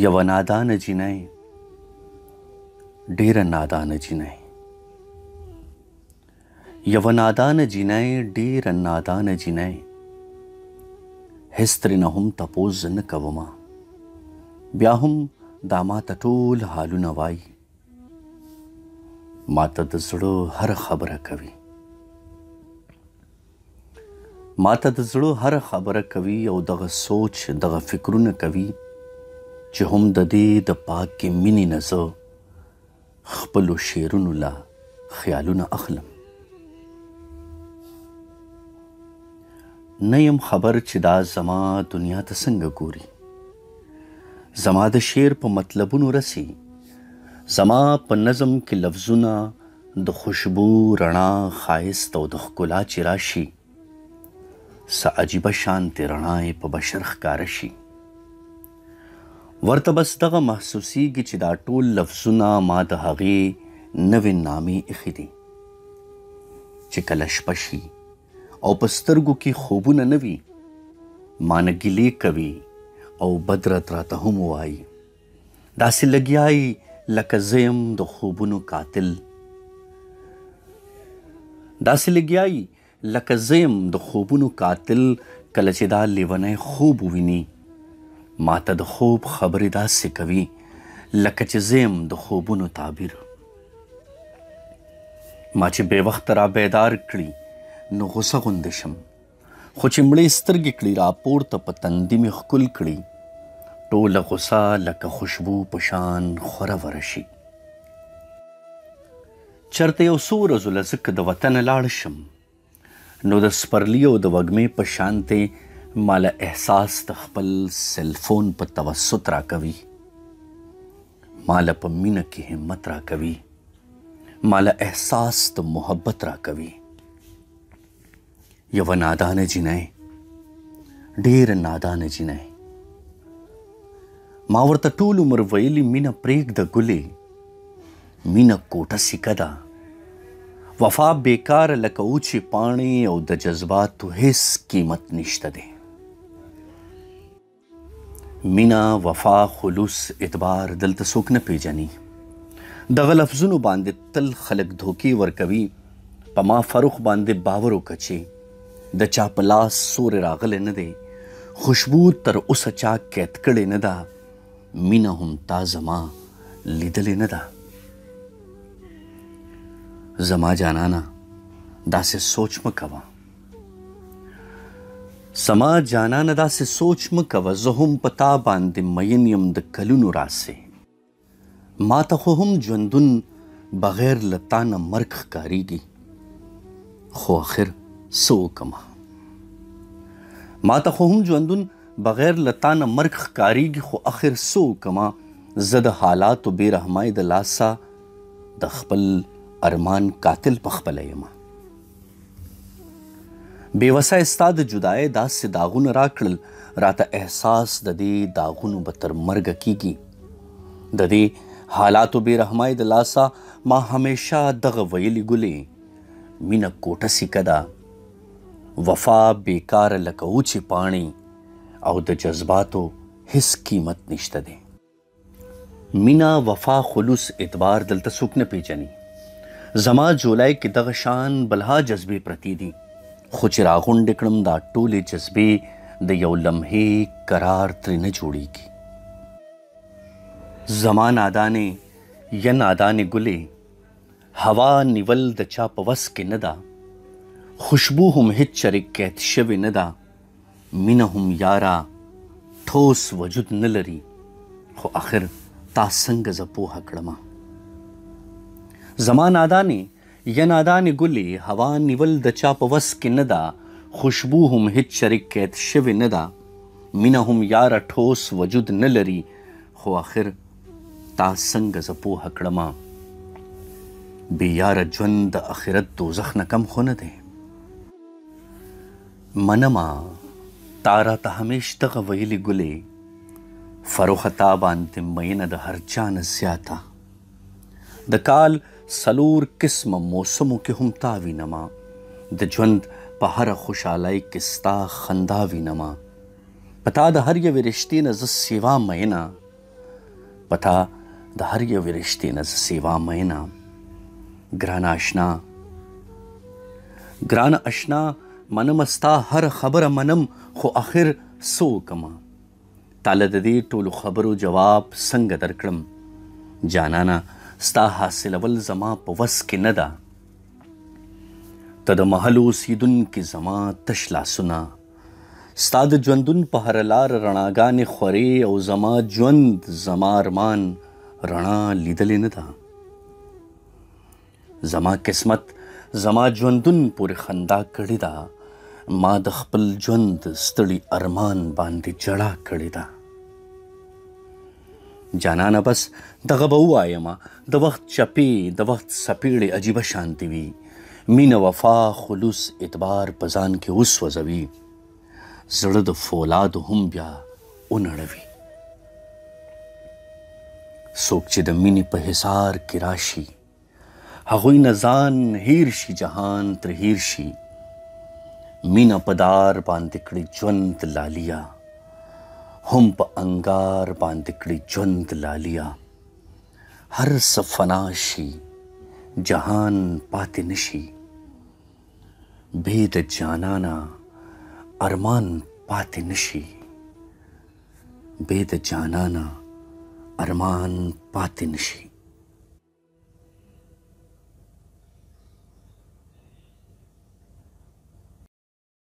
یوه نادانه جینۍ ډېره نادانه جینۍ یوه نادانه جینۍ ډېره نادانه جینۍ هېڅ ترېنه هم تپوس زه نه کومه بیا هم دا ماته ټول حالونه وایي ماته د زړه هره خبره کوي ماته د زړه هره خبره کوي او دغه سوچ دغه فکرونه کوي چې هم د دې د پاکې مینې نه زه خپلو شعرونو له خیالونه اخلم نه یم خبر چې دا زما دنیا ته څنګه ګوري زما د شعر په مطلبونو رسي زما په نظم کې لفظونه د خوشبو رڼا ښایست او د ښکلا چې راشي څه عجیبه شانتې رڼا یې په بشر ښکاره شي ورته بس دغه محسوسیږي چې دا ټول لفظونه ما د هغې نوې نامې ایښي دي چې کله شپه شي او په سترګو کې خوبونه نه وي ما نه ګیلې کوي او بد راته هم وایي داسې لګیایي لکه زه یم د خوبونو قاتل داسې لګیایي لکه زه یم د خوبونو قاتل کله چې دا لیونی خوب وویني ماته د خوب خبرې داسې کوي لکه چې زه یم د خوبونو تعبیر ما چې بې وخته را بیدار کړي نو غوسه غوندې شم خو چې مړې سترګې کړي راپورته په تندي مې ښکل کړي ټوله غوسه لکه خوشبو په شان خوره وره شي چېرته یو څو ورځو له زه که د وطنه لاړه شم نو د سپرلي او د وږمې په شانتې ماله احساس د خپل سلفون په توسط راکوي ماله په مینه کې همت راکوي ماله احساس د محبت راکوي یوه نادانه جینۍ ډېره نادانه جینۍ ما ورته ټول عمر ویلي مینه پرېږده ګلې مینه کوټه سیکه ده وفا بیکاره لکه اوچې پاڼې او د جذباتو هیڅ قیمت نشته دی مینه وفا خلوص اعتبار دلته څوک نه پیژني دغه لفظونو باندې تل خلک دھوکې ورکوي په ما فروخ باندې باور وکړه چې د چا په لاس سورې راغلی نه دی خوشبو تر اوسه چا قید کړې نه ده مینه هم تا زما لیدلې نه ده زما جانانه داسې سوچ مه کوه زما جانانه داسې سوچ مه کوه زه هم په تا باندې مین یم د کلونو راسې ما ته خو هم ژوندون بغیر له تا نه مرګ ښکارېږي خو آخر څه وکړمه ما ته خو هم ژوندون بغیر له تا نه مرګ ښکارېږي خو آخر څه وکړمه زه د حالاتو بې رحمۍ د لاسه د خپل ارمان قاتل پخپله یمه بېوسه ستا د جدایۍ داسې داغونه راکړل راته احساس د دې داغونو به تر مرګه کیږي د دې حالاتو بې رحمۍ د لاسه ما همیشه دغه ویلي ګلې مینه کوټه سیکه ده وفا بیکاره لکه اوچې پاڼې او د جذباتو هیڅ قیمت نشته دی مینه وفا خلوص اعتبار دلته څوک نه پیژني زما جولای کې دغه شان بلها جذبې پرتې دي خو چې راغونډې کړم دا ټولې جذبې د یو لمحې قرار ترې نه جوړیږي زما نادانې یا نادانې ګلې هوا نیول د چا په وس کې نه ده خوشبو هم هیڅ چرې قید شوې نه ده مینه هم یاره ټوس وجود نه لري خو آخر تا څنګه زه پوهه کړمه زما نادانې یا نادانې ګلې هوا نیول د چا په وس کې نه ده خوشبو هم هیڅ چرې قید شوې نه ده مینه هم یاره ټوس وجود نه لري خو آخر تا څنګه زه پوهه کړمه بې یاره ژوند د آخرت دوزخ نه کم خو نه دی منمه تا راته همیش دغه ویلي ګلې فروخه تا باندې مینه د هر چا نه زیاته د کال څلور قسمه موسمو کې هم تا وینمه د ژوند په هره خوشحالۍ کې ستا خندا وینمه په تا د هر یوې رشتې نه زه سیوا مینه پتا د هر یوې رشتې نه زه سیوا مینا ګرانه اشنا منم ستا هر خبره منم خو آخر څه وکمه تاله د دې ټولو خبرو جواب څنګه درکړم جانانه ستا حاصلول زما په وس کې نه ده ته د محل اوسیدونکي زما تش لاسونه ستا د ژوندون په هره لار رڼاګانې خورې او زما ژوند زما ارمان رڼا لیدلې نه ده زما قسمت زما ژوندون پورې خندا کړې ده ما د خپل ژوند ستړي ارمان باندې جړا کړې ده جانانه بس دغه به ووایم د وخت چپې د وخت څپېړې عجیبه شانتې وي مینه وفا خلوص اعتبار په ځان کې وسوځوي زړه د فولادو هم بیا ونړوي څوک چې د مینې په حصار کې راشي هغوی نه ځان هیر شي جهان تر هیر شي مینه په دار باندې کړي ژوند لالیا هم په انګار باندې کړي ژوند لالیا هر څه فنا شي جهان پاتې نشي بې د جانانه ارمان پاتې نشي بې د جانانه ارمان پاتې نشي